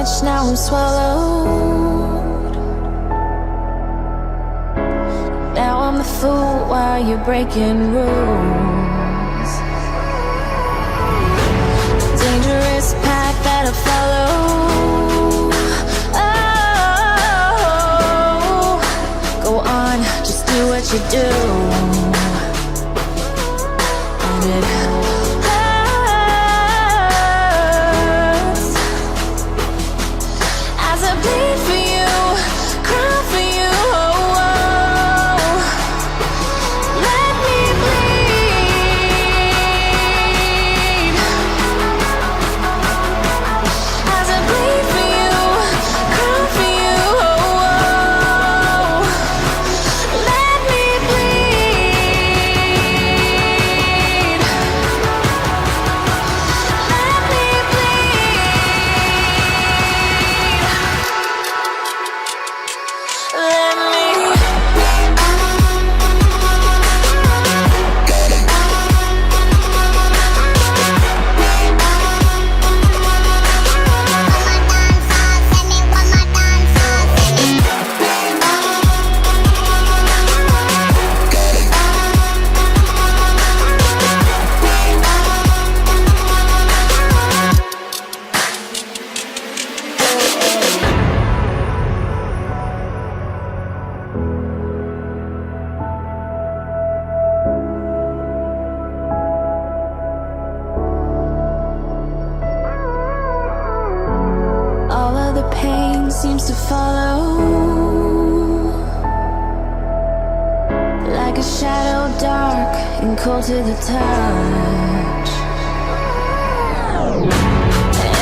much, now I'm swallowed. Now I'm the fool while you're breaking rules. Dangerous path that I follow. Oh, go on, just do what you do. And it hurts as I bleed for you, cry for you. Oh, oh. Let me bleed as I bleed for you, cry for you. Oh, oh. Let me bleed. Let me bleed. Let me. All of the pain seems to follow, like a shadow dark and cold to the touch.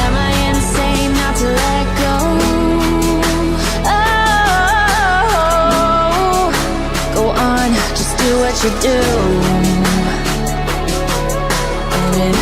Am I insane not to let go? Oh, go on, just do what you do. And it